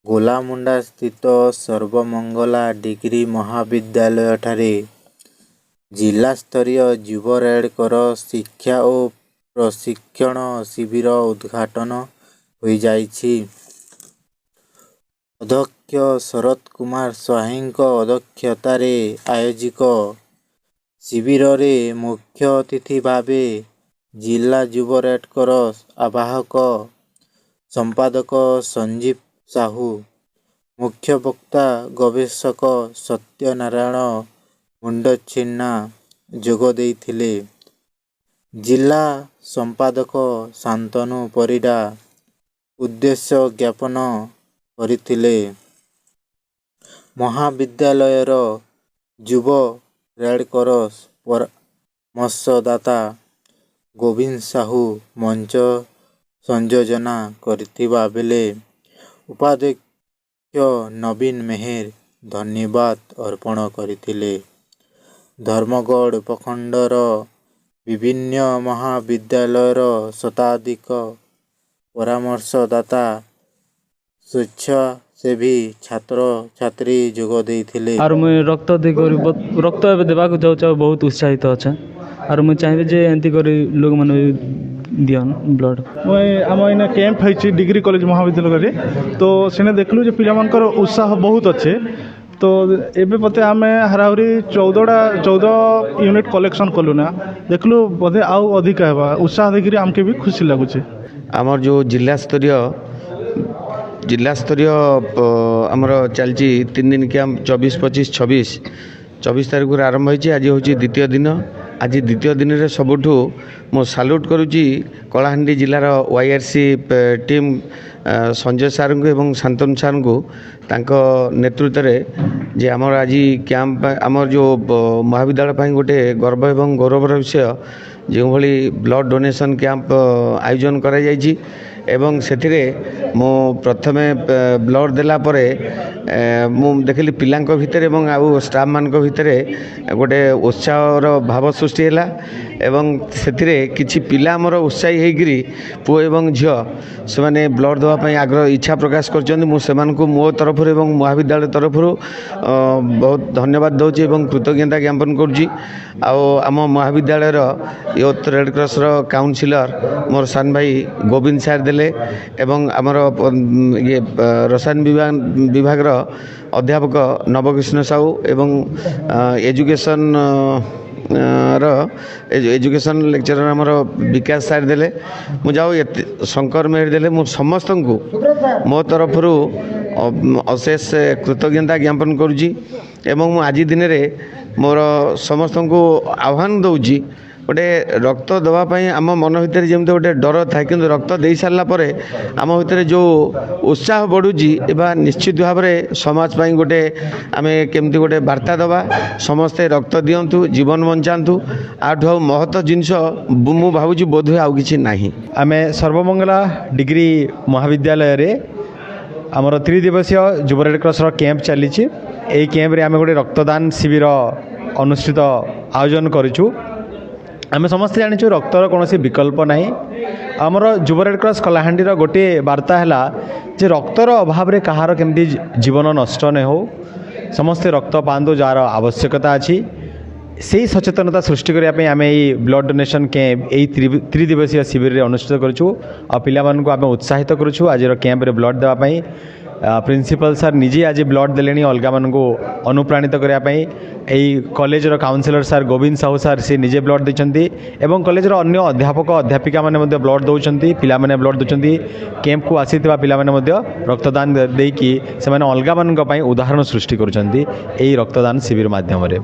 ଗୋଲାମୁଣ୍ଡା ସ୍ଥିତ ସର୍ବମଙ୍ଗଲା ଡିଗ୍ରୀ ମହାବିଦ୍ୟାଳୟଠାରେ ଜିଲ୍ଲାସ୍ତରୀୟ ଯୁବ ରେଡ୍ କ୍ରସ୍ ଶିକ୍ଷା ଓ ପ୍ରଶିକ୍ଷଣ ଶିବିର ଉଦ୍ଘାଟନ ହୋଇଯାଇଛି। ଅଧ୍ୟକ୍ଷ ଶରତ କୁମାର ସ୍ୱାଇଁଙ୍କ ଅଧ୍ୟକ୍ଷତାରେ ଆୟୋଜିତ ଶିବିରରେ ମୁଖ୍ୟ ଅତିଥି ଭାବେ ଜିଲ୍ଲା ଯୁବ ରେଡ୍ କ୍ରସ୍ ଆବାହକ ସମ୍ପାଦକ ସଞ୍ଜୀବ ସାହୁ, ମୁଖ୍ୟ ବକ୍ତା ଗବେଷକ ସତ୍ୟନାରାୟଣ ମୁଣ୍ଡଛିନ୍ନା ଯୋଗ ଦେଇଥିଲେ। ଜିଲ୍ଲା ସମ୍ପାଦକ ଶାନ୍ତନୁ ପରିଡ଼ା ଉଦ୍ଦେଶ୍ୟ ଜ୍ଞାପନ କରିଥିଲେ। ମହାବିଦ୍ୟାଳୟର ଯୁବ ରେଡ୍ କ୍ରସ୍ ପରାମର୍ଶଦାତା ଗୋବିନ୍ଦ ସାହୁ ମଞ୍ଚ ସଂଯୋଜନା କରିଥିବା ବେଳେ ଉପାଧ୍ୟକ୍ଷ ନବୀନ ମେହେର ଧନ୍ୟବାଦ ଅର୍ପଣ କରିଥିଲେ। ଧର୍ମଗଡ଼ ଉପଖଣ୍ଡର ବିଭିନ୍ନ ମହାବିଦ୍ୟାଳୟର ଶତାଧିକ ପରାମର୍ଶଦାତା ସ୍ୱେଚ୍ଛାସେବୀ ଛାତ୍ରଛାତ୍ରୀ ଯୋଗ ଦେଇଥିଲେ। और मुझे रक्त एवं देवाक जाऊँ बहुत उत्साहित अच्छे और मुझे चाहिए जे एमती कर लोक मैंने दियन ब्लड आम इन कैंप है डिग्री कॉलेज महाविद्यालय तो से देखलु जे पिलामानकर उत्साह बहुत अच्छे तो एबे पते आम हाराहुरी 14 यूनिट कलेक्शन कलु ना देखलु बोधे आउ अधिक है उत्साह देखिए आमके भी खुशी लगुच। आमर जो जिला स्तरीय आमर चलती 3 दिन कैंप 24, 25, 26 तारीख आरंभ होती आज हूँ द्वितीय दिन। आज द्वितीय दिन में सबुठू मो साल्यूट करुच्ची कलाहांडी जिलार YRC टीम संजय सार को एवं शांतनु सार को नेतृत्व में जे आमर आज कैंप आमर जो महाविद्यालय गोटे गर्व एवं गौरवर विषय जो भली ब्लड डोनेशन कैंप आयोजन करा जायछि एवं सेथिरे मो प्रथमे ब्लड देला परे मु देखली पिलांको भितर एवं आउ स्टाफ मानक भितर गोटे उत्साहर भाव सृष्टि हैला एवं सेथिरे किछि पिला हमर उत्साही हेगिरी पुओ एवं झियो से माने ब्लड देवा पई आग्रह इच्छा प्रकाश करछन। मु सेमान को मो तरफ एवं महाविद्यालय तरफ बहुत धन्यवाद दउछि एवं कृतज्ञता ज्ञापन करछि। आम महाविद्यालय यूथ रेड क्रॉस काउंसिलर मोर सान भाई गोविंद सार देले एवं आमर ये रसायन विभाग अध्यापक नवकृष्ण साहू एवं एजुकेशन एजुकेशन लेक्चरर आमर विकास सार देले मुझे शंकर मेहर देले मु समस्त को मो तरफ अशेष कृतज्ञता ज्ञापन करुच्ची एवं आज दिन में मोर समस्त को आह्वान दौची गोटे रक्त देवाई आम मन भितर जमी गोटे डर था कि रक्त दे सारा पर आम भितर जो उत्साह बढ़ुची एवं निश्चित भाव में समाज पाई गोटे आम केमती गोटे वार्ता दवा समस्ते रक्त दिंतु जीवन बंचातु आठू महत्व जिनस मु भावुँ बोध आउ कि ना। आम सर्वमंगला डिग्री महाविद्यालय रे आमर 3 दिवसीय युव रेड क्रॉस कैंप चली कैंप रे आम गोटे रक्तदान शिविर अनुष्ठित आयोजन करूँ। आम समस्ते जाचु रक्तर कौन विकल्प ना आमर युव रेड क्रॉस कलाहांडी गोटे वार्ता है जे रक्तर अभाव में कहार केमती जीवन नष्ट न हो समस्ते रक्त पातु जार आवश्यकता अच्छी से सचेतनता सृष्टि करने आम ये ब्लड डोनेशन कैंप यही 3 दिवसीय शिविर में अनुष्ठित करूँ और आम उत्साहित करूँ आज कैंप रे ब्लड देवाई प्रिंसिपल सर निजे आज ब्लड देले अलग मान अनुप्राणित करने यही college counsellor sir Govind Sahu sir से निजे ब्लड देते एवं कॉलेज अन्य अध्यापक अध्यापिका मैंने ब्लड दौरान पिलाने ब्लड दौरान कैंप को आसी पाने रक्तदान देकी से अलग मान उदाहरण सृष्टि कर रक्तदान शिविर माध्यम।